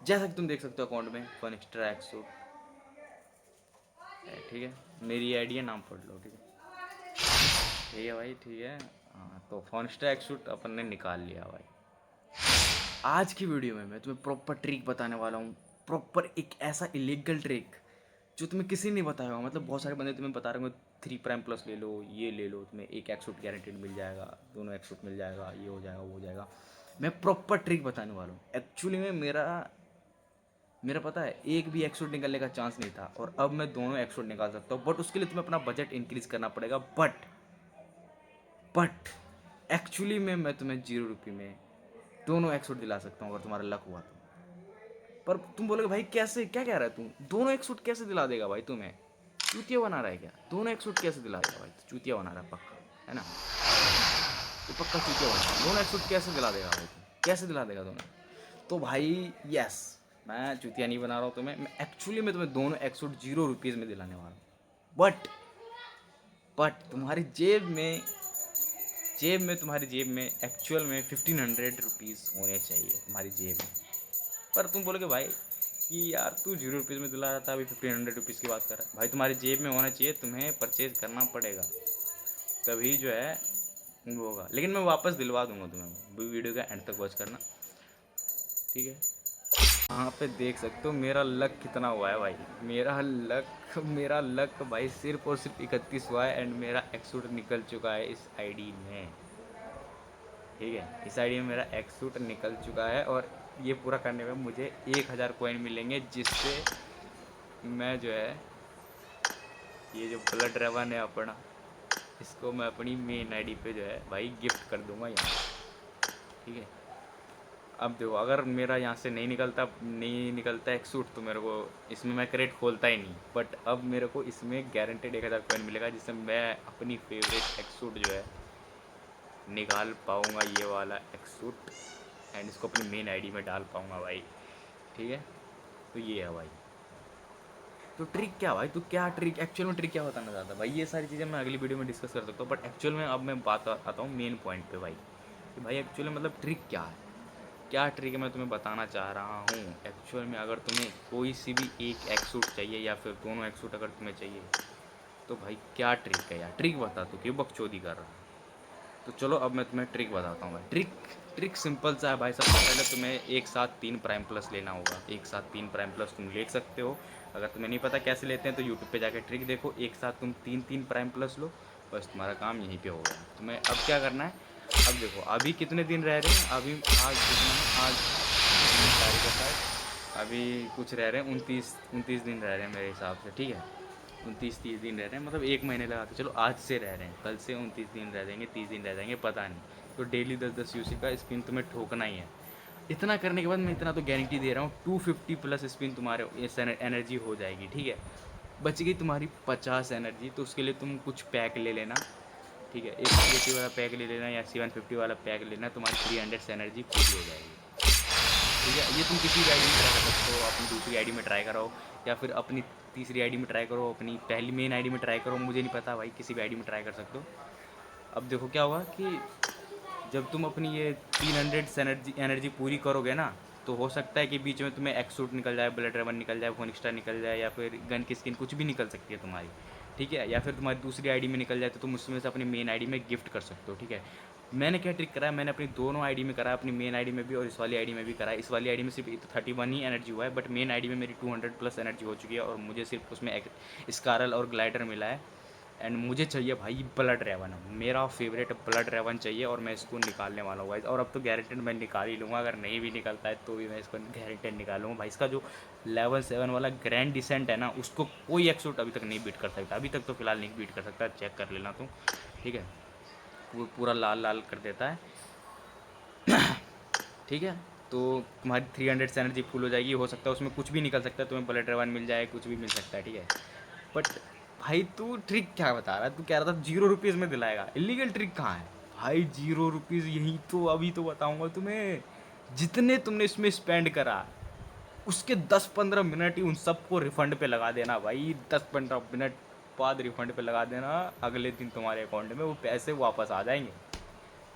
जैसा कि तुम देख सकते हो अकाउंट में फन एक्स्ट्रा एक्सूट है, ठीक है। मेरी आईडी है, नाम पढ़ लो, ठीक है भाई, ठीक है। हाँ, तो फन एक्स्ट्रा एक्सूट अपन ने निकाल लिया भाई। आज की वीडियो में मैं तुम्हें प्रॉपर ट्रिक बताने वाला हूँ, प्रॉपर एक ऐसा इलीगल ट्रिक जो तुम्हें किसी ने बताया होगा। मतलब बहुत सारे बंदे तुम्हें बता रहे होंगे 3 प्राइम प्लस ले लो, ये ले लो, तुम्हें एक एक्सूट गारंटेड मिल जाएगा, दोनों एक्सूट मिल जाएगा, ये हो जाएगा, वो हो जाएगा। मैं प्रॉपर ट्रिक बताने वाला हूँ। एक्चुअली में मेरा मेरा पता है एक भी एक्सूट निकलने का चांस नहीं था, और अब मैं दोनों एक्सूट निकाल सकता हूँ। बट उसके लिए तुम्हें अपना बजट इंक्रीज करना पड़ेगा। बट एक्चुअली में मैं तुम्हें 0 रुपये में दोनों एक्सूट दिला सकता हूँ अगर तुम्हारा लक हुआ तो। पर तुम बोलोगे भाई कैसे, क्या कह रहा है तू, दोनों एक सूट कैसे दिला देगा भाई तुम्हें, चूतिया बना रहा है क्या, दोनों एक सूट कैसे दिला देगा भाई, तो चूतिया बना रहा है पक्का, है ना, ये पक्का चूतिया बना रहा है। दोनों एक सूट कैसे दिला देगा भाई, कैसे दिला देगा दोनों। तो भाई यस, मैं चूतिया नहीं बना रहा हूँ तुम्हें, मैं एक्चुअली में तुम्हें दोनों एक सूट 0 रुपीज़ में दिलाने वाला हूँ। बट तुम्हारी तुम्हारी जेब में एक्चुअल में 1500 रुपीज़ होने चाहिए तुम्हारी जेब में। पर तुम बोलोगे भाई कि यार तू 0 रुपीज़ में दिला रहा था, अभी 1500 रुपीज़ की बात कर रहा है। भाई तुम्हारी जेब में होना चाहिए, तुम्हें परचेज करना पड़ेगा, तभी जो है वो होगा। लेकिन मैं वापस दिलवा दूंगा तुम्हें, वीडियो का एंड तक वॉच करना, ठीक है। यहाँ पे देख सकते हो मेरा लक कितना हुआ है भाई, मेरा लक भाई सिर्फ और सिर्फ 31 हुआ है, एंड मेरा एक्सूट निकल चुका है इस आईडी में, ठीक है। इस आईडी में मेरा एक्सूट निकल चुका है, और ये पूरा करने में मुझे 1000 कॉइन मिलेंगे, जिससे मैं जो है ये जो ब्लड रेवन है अपना, इसको मैं अपनी मेन आईडी पे जो है भाई गिफ्ट कर दूंगा यहाँ, ठीक है। अब देखो अगर मेरा यहाँ से नहीं निकलता एक सूट, तो मेरे को इसमें मैं क्रेट खोलता ही नहीं। बट अब मेरे को इसमें गारंटेड 1000 कॉइन मिलेगा, जिससे मैं अपनी फेवरेट एक सूट जो है निकाल पाऊँगा, ये वाला एक सूट, एंड इसको अपनी मेन आईडी में डाल पाऊँगा भाई, ठीक है। तो ये है भाई, तो ट्रिक क्या भाई, तो क्या ट्रिक, एक्चुअल में ट्रिक क्या बताना चाहता है भाई, ये सारी चीज़ें मैं अगली वीडियो में डिस्कस कर सकता हूँ। बट एक्चुअल में अब मैं बात आता हूँ मेन पॉइंट पे भाई, कि भाई एक्चुअल में मतलब ट्रिक क्या है, क्या ट्रिक है मैं तुम्हें बताना चाह रहा हूँ। एक्चुअल में अगर तुम्हें कोई सी भी एक एक्सूट चाहिए, या फिर दोनों एक्सूट अगर तुम्हें चाहिए, तो भाई क्या ट्रिक है यार, ट्रिक बता, तू क्यों बकचोदी कर रहा है। तो चलो अब मैं तुम्हें ट्रिक बताता हूँ भाई। ट्रिक सिंपल सा है भाई। सबसे पहले तुम्हें एक साथ 3 प्राइम प्लस लेना होगा, एक साथ 3 प्राइम प्लस तुम ले सकते हो। अगर तुम्हें नहीं पता कैसे लेते हैं तो यूट्यूब पे जाकर ट्रिक देखो, एक साथ तुम 3 प्राइम प्लस लो, बस तुम्हारा काम यहीं पे हो गया। तुम्हें अब क्या करना है, अब देखो अभी कितने दिन रह रहे हैं, अभी आज कितना है, आज 3 तारीख है शायद, अभी कुछ रह रहे हैं 29 दिन रह रहे हैं मेरे हिसाब से, ठीक है। 29-30 दिन रह रहे हैं, मतलब एक महीने लगा के चलो, आज से रह रहे हैं, कल से 29 दिन रह जाएंगे, 30 दिन रह जाएंगे, पता नहीं। तो डेली 10-10 यूसी का स्पिन तुम्हें ठोकना ही है। इतना करने के बाद मैं इतना तो गारंटी दे रहा हूँ, 250 प्लस स्पिन तुम्हारे इस एनर्जी हो जाएगी, ठीक है। बच गई तुम्हारी 50 एनर्जी, तो उसके लिए तुम कुछ पैक ले लेना, ठीक है। 880 वाला पैक ले लेना या 750 वाला पैक लेना, तुम्हारी 300 एनर्जी पूरी हो जाएगी, ठीक है। ये तुम किसी भी आईडी में ट्राई कर सकते हो, अपनी दूसरी आईडी में ट्राई कराओ, या फिर अपनी तीसरी आईडी में ट्राई करो, अपनी पहली मेन आईडी में ट्राई करो, मुझे नहीं पता भाई, किसी भी आईडी में ट्राई कर सकते हो। अब देखो क्या होगा कि जब तुम अपनी ये 300 एनर्जी पूरी करोगे ना, तो हो सकता है कि बीच में तुम्हें एक्सूट निकल जाए, ब्लड रेवन निकल जाए, फोनिक्स्टा निकल जाए, या फिर गन की स्किन कुछ भी निकल सकती है तुम्हारी, ठीक है। या फिर तुम्हारी दूसरी आईडी में निकल जाए, तो तुम उसमें से अपनी मेन आईडी में गिफ्ट कर सकते हो, ठीक है। मैंने क्या ट्रिक करा है, मैंने अपनी दोनों आईडी में करा है, अपनी मेन आईडी में भी और इस वाली आईडी में भी करा है। इस वाली आईडी में सिर्फ 31 ही एनर्जी हुआ है, बट मेन आईडी में मेरी 200 प्लस एनर्जी हो चुकी है, और मुझे सिर्फ उसमें एक स्कारल और ग्लाइडर मिला है। एंड मुझे चाहिए भाई ब्लड रेवन, मेरा फेवरेट ब्लड रेवन चाहिए, और मैं इसको निकालने वाला हूँ भाई। और अब तो गारंटेड मैं निकाल ही लूँगा, अगर नहीं भी निकलता है तो भी मैं इसको गारंटेड निकालूंगा भाई। इसका जो लेवल 7 वाला ग्रैंड डिसेंट है ना, उसको कोई एक्सूट अभी तक नहीं बीट कर सकता, अभी तक तो फिलहाल नहीं बीट कर सकता, चेक कर लेना तुम, ठीक है। पूरा लाल लाल कर देता है, ठीक है। तो तुम्हारी 300 एनर्जी फुल हो जाएगी, हो सकता है उसमें कुछ भी निकल सकता है, तुम्हें ब्लड रेवन मिल जाए, कुछ भी मिल सकता है, ठीक है। बट भाई तू ट्रिक क्या बता रहा है, तू कह रहा था 0 रुपीज़ में दिलाएगा, इलीगल ट्रिक कहाँ है भाई, 0 रुपीज़ यही तो अभी तो बताऊंगा तुम्हें। जितने तुमने इसमें स्पेंड करा, उसके 10-15 मिनट ही उन सबको रिफंड पे लगा देना भाई, 10-15 मिनट बाद रिफंड पे लगा देना, अगले दिन तुम्हारे अकाउंट में वो पैसे वापस आ जाएंगे।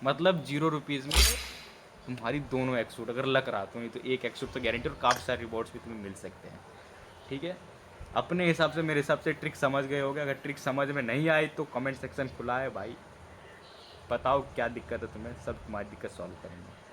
मतलब 0 रुपीज़ में तुम्हारी दोनों एक्सूट अगर लक रहा तो नहीं तो एक एक्सूट तो गारंटी, और काफ़ी सारे रिवॉर्ड्स भी तुम्हें मिल सकते हैं। ठीक है, अपने हिसाब से मेरे हिसाब से ट्रिक समझ गए होगे। अगर ट्रिक समझ में नहीं आई तो कमेंट सेक्शन खुला है भाई, बताओ क्या दिक्कत है तुम्हें, सब तुम्हारी दिक्कत सॉल्व करेंगे।